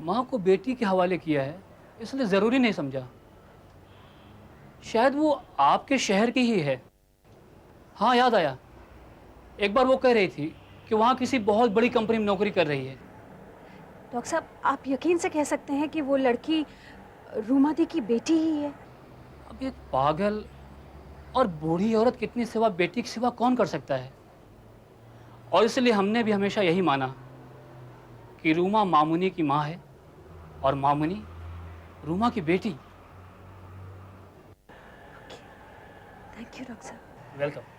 माँ को बेटी के हवाले किया है इसलिए ज़रूरी नहीं समझा। शायद वो आपके शहर की ही है। हाँ, याद आया, एक बार वो कह रही थी कि वहाँ किसी बहुत बड़ी कंपनी में नौकरी कर रही है। डॉक्टर साहब, आप यकीन से कह सकते हैं कि वो लड़की रूमा दी की बेटी ही है? अब एक पागल और बूढ़ी औरत कितनी सिवा बेटी की सिवा कौन कर सकता है? और इसलिए हमने भी हमेशा यही माना कि रूमा मामुनी की माँ है और मामुनी रूमा की बेटी। थैंक यू डॉक्टर साहब। वेलकम।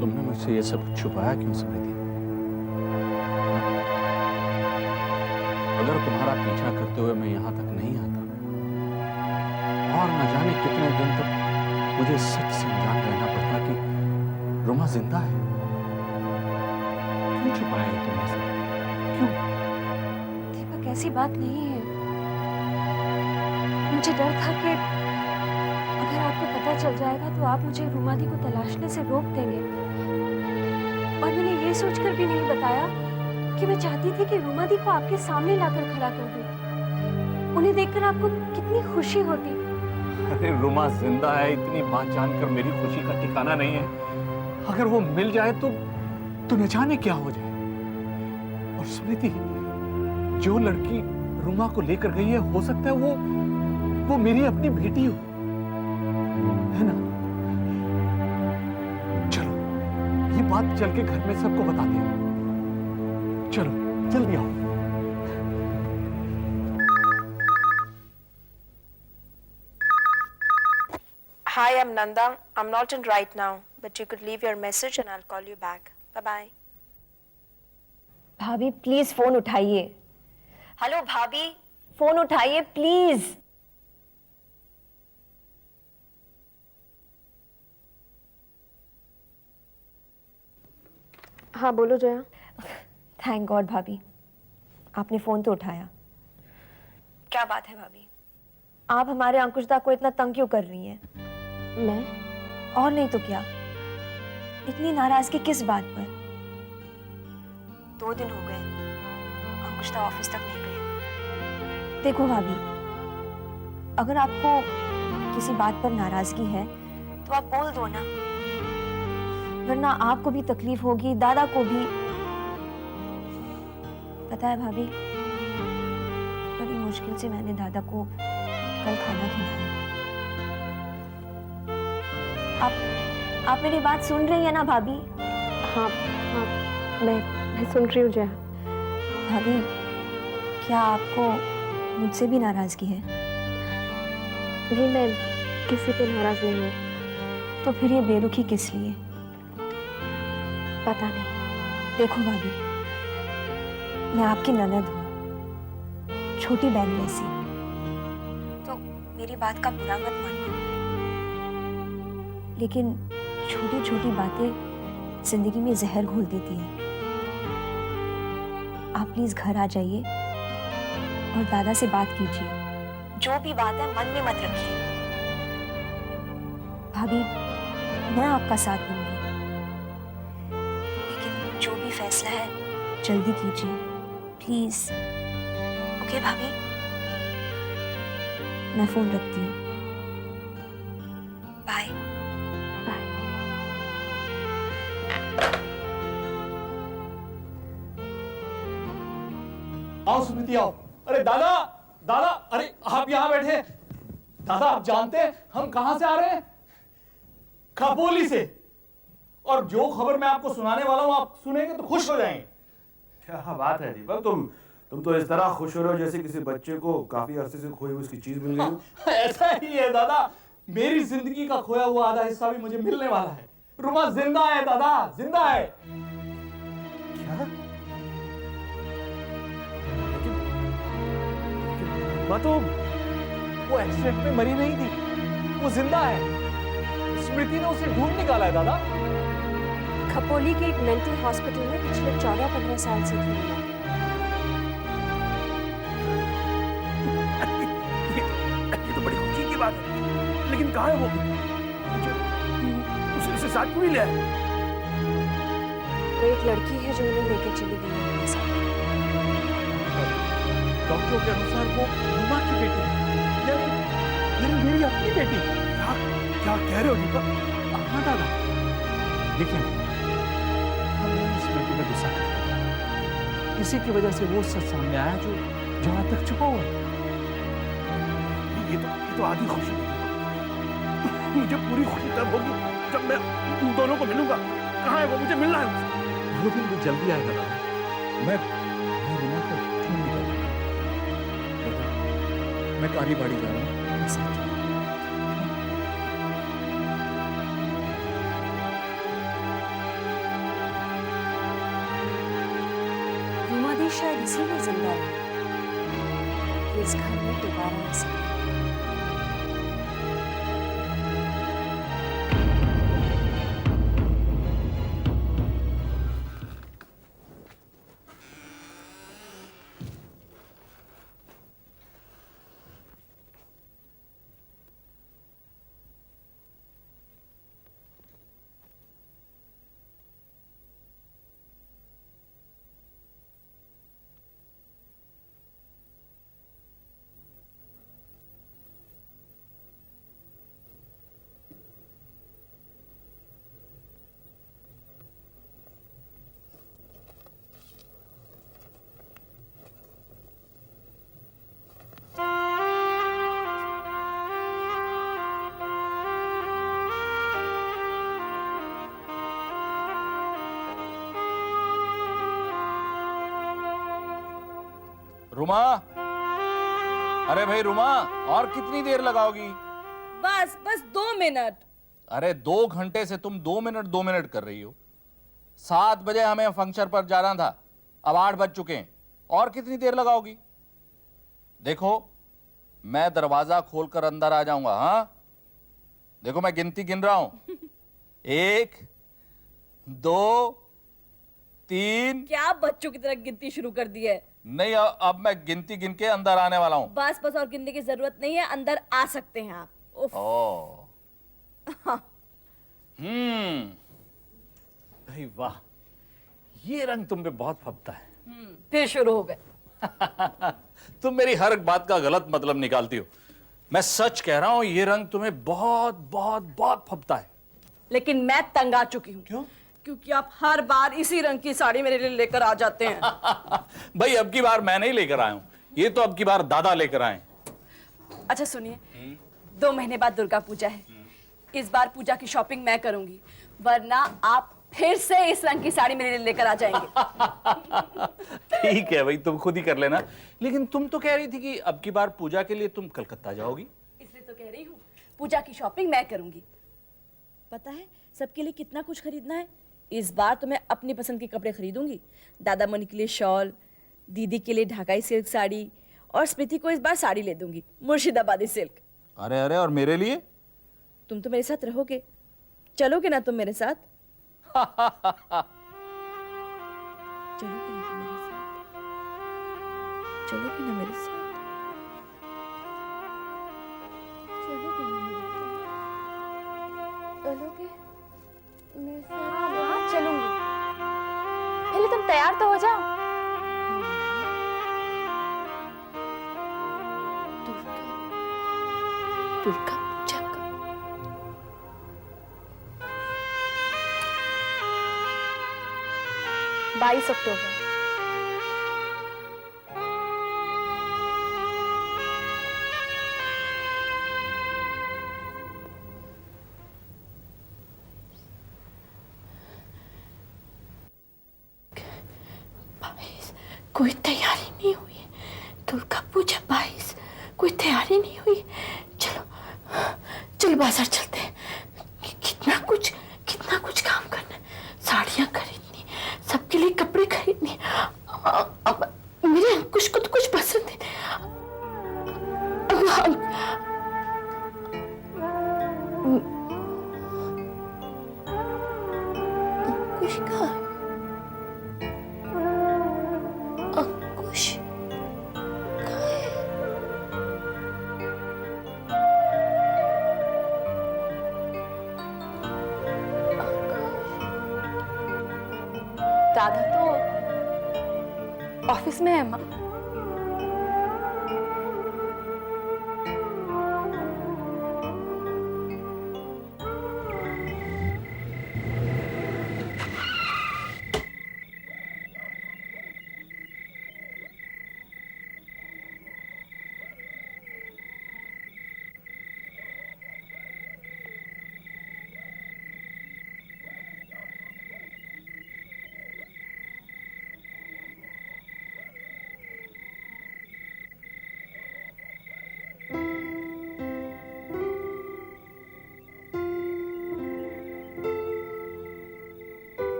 तुमने मुझसे ये सब छुपाया क्यों स्मृति? अगर तुम्हारा पीछा करते हुए मैं यहां तक नहीं आता और न जाने कितने दिन तक मुझे सच से अनजान रहना पड़ता कि रुमा जिंदा है, क्यों छुपाया है तुमने सब? क्यों? दीपक, ऐसी बात नहीं है। मुझे डर था कि अगर आपको पता चल जाएगा तो आप मुझे रूमा दी को तलाशने से रोक देंगे। और मैंने ये सोचकर भी नहीं बताया कि मैं चाहती थी कि रूमा दी को आपके सामने लाकर खड़ा कर दूं। उन्हें देखकर आपको कितनी खुशी होती। अरे रुमा जिंदा है, इतनी बात जानकर मेरी खुशी का ठिकाना नहीं है। अगर वो मिल जाए तो न जाने क्या हो जाए। और स्मृति, जो लड़की रुमा को लेकर गई है, हो सकता है वो मेरी अपनी बेटी हो, है ना? चलो, ये बात चल के घर में सबको बताते हैं। चलो, जल्दी आओ। Hi, I'm Nanda. I'm not in right now, but you could leave your message and I'll call you back. Bye-bye. भाभी प्लीज फोन उठाइए। हेलो भाभी, फोन उठाइए प्लीज। हाँ बोलो जया। थैंक गॉड भाभी, आपने फोन तो उठाया। क्या बात है भाभी, आप हमारे अंकुशदा को इतना तंग क्यों कर रही हैं? मैं? और नहीं तो क्या, इतनी नाराजगी किस बात पर? 2 दिन हो गए अंकुशदा ऑफिस तक नहीं गए। देखो भाभी, अगर आपको किसी बात पर नाराजगी है तो आप बोल दो ना, वरना आपको भी तकलीफ होगी, दादा को भी। पता है भाभी, बड़ी मुश्किल से मैंने दादा को कल खाना खिलाया। आप मेरी बात सुन रही है ना भाभी? हाँ हाँ, मैं सुन रही हूँ जया। भाभी, क्या आपको मुझसे भी नाराजगी है? नहीं, मैं किसी पे नाराज नहीं हूँ। तो फिर ये बेरुखी किस लिए? पता नहीं। देखो भाभी, मैं आपकी ननद हूँ, छोटी बहन जैसी, तो मेरी बात का बुरा मत मानना। लेकिन छोटी छोटी बातें जिंदगी में जहर घोल देती हैं। आप प्लीज घर आ जाइए और दादा से बात कीजिए। जो भी बात है मन में मत रखिए। भाभी, मैं आपका साथ दूंगी, लेकिन जो भी फैसला है जल्दी कीजिए प्लीज। ओके भाभी, मैं फोन रखती हूँ। बाय। आओ स्मृति, आओ। अरे दादा, दादा, अरे आप यहाँ बैठे। दादा, आप जानते हैं हम कहां से आ रहे हैं? खपोली से। और जो खबर मैं आपको सुनाने वाला हूं, आप सुनेंगे तो खुश हो जाएंगे। क्या बात है दीपक, तुम तो इस तरह खुश हो रहे हो जैसे किसी बच्चे को काफी अरसे से खोई हुई उसकी चीज मिल गई। ऐसा ही है दादा, मेरी जिंदगी का खोया हुआ आधा हिस्सा भी मुझे मिलने वाला है। रुमा जिंदा है दादा, जिंदा है। क्या? रुमा तो वो एक्सीडेंट में मरी नहीं थी, वो जिंदा है। स्मृति ने उसे ढूंढ निकाला है दादा। खपोली के एक मेंटल हॉस्पिटल में पिछले 14-15 साल से थी रीमा। ये तो बड़ी खुशी की बात है, लेकिन कहाँ है वो? उसे साथ क्यों नहीं ले आए? वो एक लड़की है जो उन्हें लेकर चली गई है अपने साथ। डॉक्टरों के अनुसार वो रूमा की बेटी है, यानी मेरी अपनी बेटी। क्या कह रहे हो दीपक? हाँ दादा, देखिए हम इस बेटी में गुस्सा करते हैं, इसी की वजह से वो सच सामने आया जो आज तक छुपा हुआ है। ये तो आधी खुशी है। मुझे पूरी खुशी तब होगी जब मैं उन दोनों को मिलूंगा। कहाँ है वो? मुझे मिलना है उससे। वो दिन भी जल्दी आएगा दादा। मैं रूमा को ढूंढ निकालूंगा। मैं काली बाड़ी जा रहा हूँ। रीमा दी शायद इसीलिए जिंदा है कि इस घर में दोबारा आ सके। रुमा, अरे भाई रुमा, और कितनी देर लगाओगी? बस 2 मिनट। अरे 2 घंटे से तुम 2 मिनट 2 मिनट कर रही हो। 7 बजे हमें फंक्शन पर जाना था, अब 8 बज चुके हैं, और कितनी देर लगाओगी? देखो मैं दरवाजा खोलकर अंदर आ जाऊंगा। हाँ देखो मैं गिनती गिन रहा हूं। 1 2 3। क्या बच्चों की तरह गिनती शुरू कर दी है? नहीं, अब मैं गिनती गिन के अंदर आने वाला हूं। बस और गिनने की जरूरत नहीं है, अंदर आ सकते हैं आप। उफ। ओ भाई वाह, ये रंग तुम पे बहुत फबता है। फिर शुरू हो गए। तुम मेरी हर बात का गलत मतलब निकालती हो। मैं सच कह रहा हूं, ये रंग तुम्हें बहुत बहुत बहुत फबता है। लेकिन मैं तंग आ चुकी हूँ। क्यों? क्योंकि आप हर बार इसी रंग की साड़ी मेरे लिए लेकर आ जाते हैं। भाई अब की बार मैं नहीं लेकर आया हूं, ये तो अब की बार दादा लेकर आए। अच्छा सुनिए, 2 महीने बाद दुर्गा पूजा है। इस बार पूजा की शॉपिंग मैं करूंगी, वरना आप फिर से इस रंग की साड़ी मेरे लिए लेकर आ जाएंगे। ठीक है भाई, तुम खुद ही कर लेना। लेकिन तुम तो कह रही थी कि अब की बार पूजा के लिए तुम कलकत्ता जाओगी। इसलिए तो कह रही हूँ, पूजा की शॉपिंग मैं करूंगी। पता है सबके लिए कितना कुछ खरीदना है। इस बार तो मैं अपनी पसंद के कपड़े खरीदूंगी। दादा मनी के लिए शॉल, दीदी के लिए ढाकाई सिल्क साड़ी, और स्मृति को इस बार साड़ी ले दूंगी, मुर्शिदाबादी सिल्क। अरे अरे, और मेरे लिए? तुम तो मेरे साथ रहोगे, चलोगे ना तुम मेरे साथ? चलोगे ना तुम मेरे साथ? चलोगे ना मेरे साथ? चलोगे ना मेरे साथ? चलोगे मेरे साथ? हाँ चलूंगी, पहले तुम तैयार तो हो जाओ। दुर्गा पूजा का 22 अक्टूबर। कोई तैयारी नहीं हुई है। दुर्गा पूजा 22, कोई तैयारी नहीं हुई। चलो चलो बाजार चलते हैं। कितना कुछ काम करना है। साड़ियाँ खरीदनी, सबके लिए कपड़े खरीदने। अब मेरे अंकुश को तो कुछ पसंद है। अंकुश अंकुश कहाँ है? अंकुश कहाँ है? दादा तो ऑफिस में है माँ।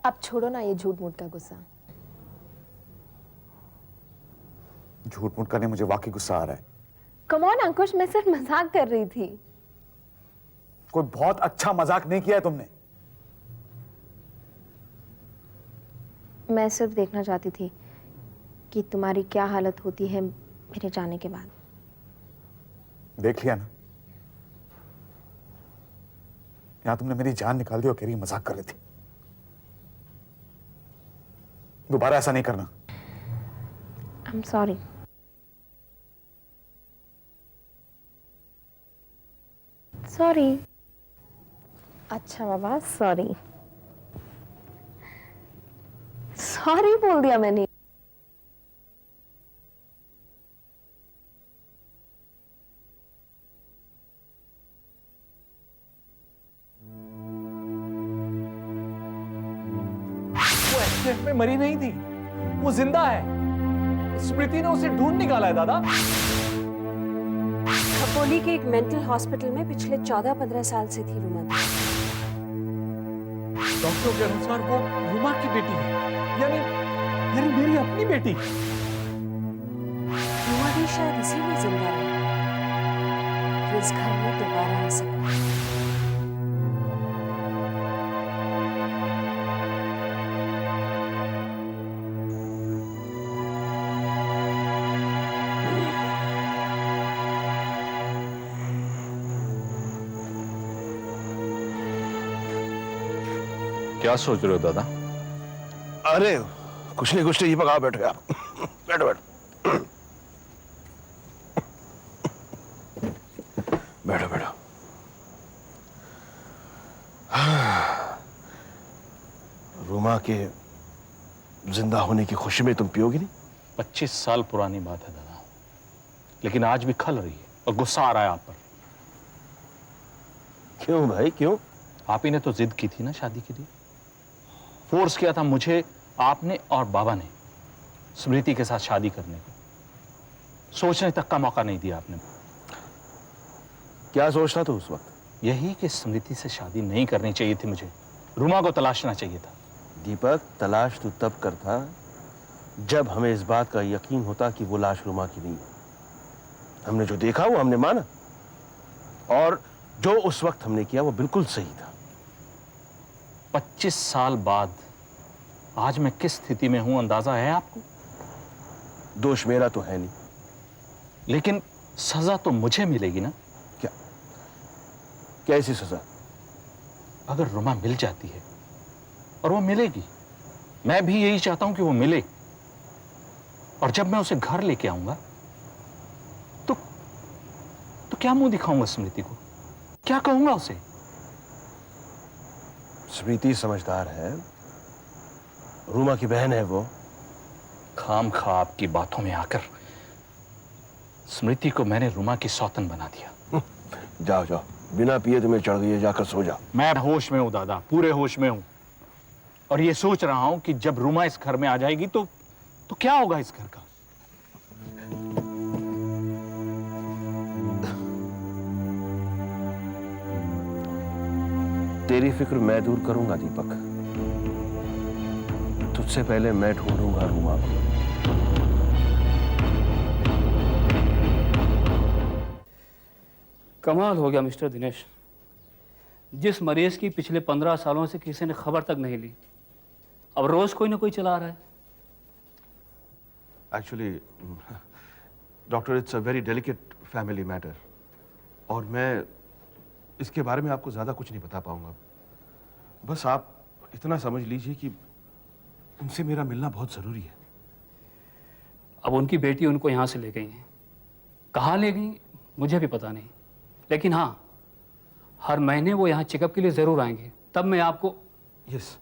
अब छोड़ो ना ये झूठ मूठ का गुस्सा। झूठ मूठ करने मुझे वाकई गुस्सा आ रहा है। कम ऑन अंकुश, मैं सिर्फ मजाक कर रही थी। कोई बहुत अच्छा मजाक नहीं किया है तुमने। मैं सिर्फ देखना चाहती थी कि तुम्हारी क्या हालत होती है मेरे जाने के बाद। देख लिया ना, यहां तुमने मेरी जान निकाल दी और कह रही मजाक कर रही थी। दोबारा ऐसा नहीं करना। I am sorry. सॉरी। अच्छा बाबा, सॉरी। सॉरी बोल दिया मैंने। वो एक्सीडेंट में मरी नहीं थी, वो जिंदा है। स्मृति ने उसे ढूंढ निकाला है दादा। खपोली के एक मेंटल हॉस्पिटल में पिछले 14-15 साल से थी रुमा दी। डॉक्टर के अनुसार वो रुमा की बेटी है, यानी मेरी अपनी बेटी। रुमा दी शायद इसीलिए जिंदा रही कि इस घर में दोबारा आ सके। क्या सोच रहे हो दादा? अरे कुछ नहीं, ये पका बैठ गया। बैठो बैठो बैठो बैठो। रुमा के जिंदा होने की खुशी में तुम पियोगी नहीं? 25 साल पुरानी बात है दादा, लेकिन आज भी खल रही है और गुस्सा आ रहा है आप पर। क्यों भाई, क्यों? आप ही ने तो जिद की थी ना शादी के लिए। फोर्स किया था मुझे आपने और बाबा ने स्मृति के साथ शादी करने को। सोचने तक का मौका नहीं दिया आपने। क्या सोचना था उस वक्त? यही कि स्मृति से शादी नहीं करनी चाहिए थी मुझे, रुमा को तलाशना चाहिए था। दीपक, तलाश तो तब करता जब हमें इस बात का यकीन होता कि वो लाश रुमा की नहीं है। हमने जो देखा वो हमने माना, और जो उस वक्त हमने किया वो बिल्कुल सही था। 25 साल बाद आज मैं किस स्थिति में हूं अंदाजा है आपको? दोष मेरा तो है नहीं। लेकिन सजा तो मुझे मिलेगी ना। क्या? कैसी सजा? अगर रुमा मिल जाती है, और वो मिलेगी, मैं भी यही चाहता हूं कि वो मिले, और जब मैं उसे घर लेके आऊंगा तो क्या मुंह दिखाऊंगा स्मृति को? क्या कहूंगा उसे? स्मृति समझदार है, रुमा की बहन है वो। खाम खा आपकी बातों में आकर स्मृति को मैंने रुमा की सौतन बना दिया। जाओ जाओ, बिना पिए तुम्हें चढ़ गई है, जाकर सो जा। मैं होश में हूं दादा, पूरे होश में हूं। और ये सोच रहा हूं कि जब रूमा इस घर में आ जाएगी तो क्या होगा इस घर का। तेरी फिक्र मैं दूर करूंगा दीपक। तुझसे पहले मैं ढूंढूंगा रूमा को। कमाल हो गया मिस्टर दिनेश, जिस मरीज की पिछले 15 सालों से किसी ने खबर तक नहीं ली, अब रोज कोई ना कोई चला रहा है। Actually doctor, it's a very delicate family matter और मैं इसके बारे में आपको ज़्यादा कुछ नहीं बता पाऊंगा। बस आप इतना समझ लीजिए कि उनसे मेरा मिलना बहुत ज़रूरी है। अब उनकी बेटी उनको यहाँ से ले गई हैं, कहाँ ले गई मुझे भी पता नहीं, लेकिन हाँ, हर महीने वो यहाँ चेकअप के लिए ज़रूर आएंगे। तब मैं आपको यस,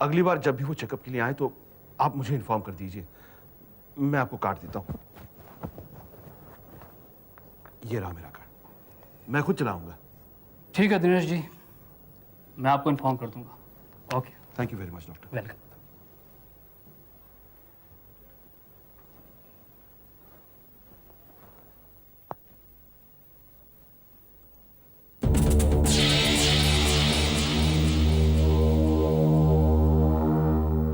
अगली बार जब भी वो चेकअप के लिए आए तो आप मुझे इन्फॉर्म कर दीजिए। मैं आपको कार्ड देता हूँ। ये रहा मेरा कार्ड, मैं खुद चलाऊंगा। ठीक है दिनेश जी, मैं आपको इन्फॉर्म कर दूंगा। Okay, thank you very much doctor. Welcome.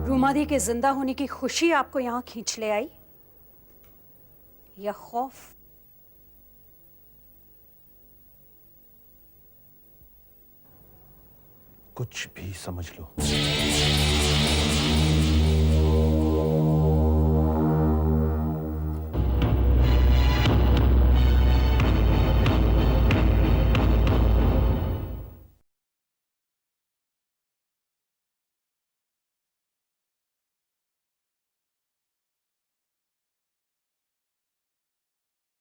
रूमादी के जिंदा होने की खुशी आपको यहाँ खींच ले आई या खौफ? कुछ भी समझ लो।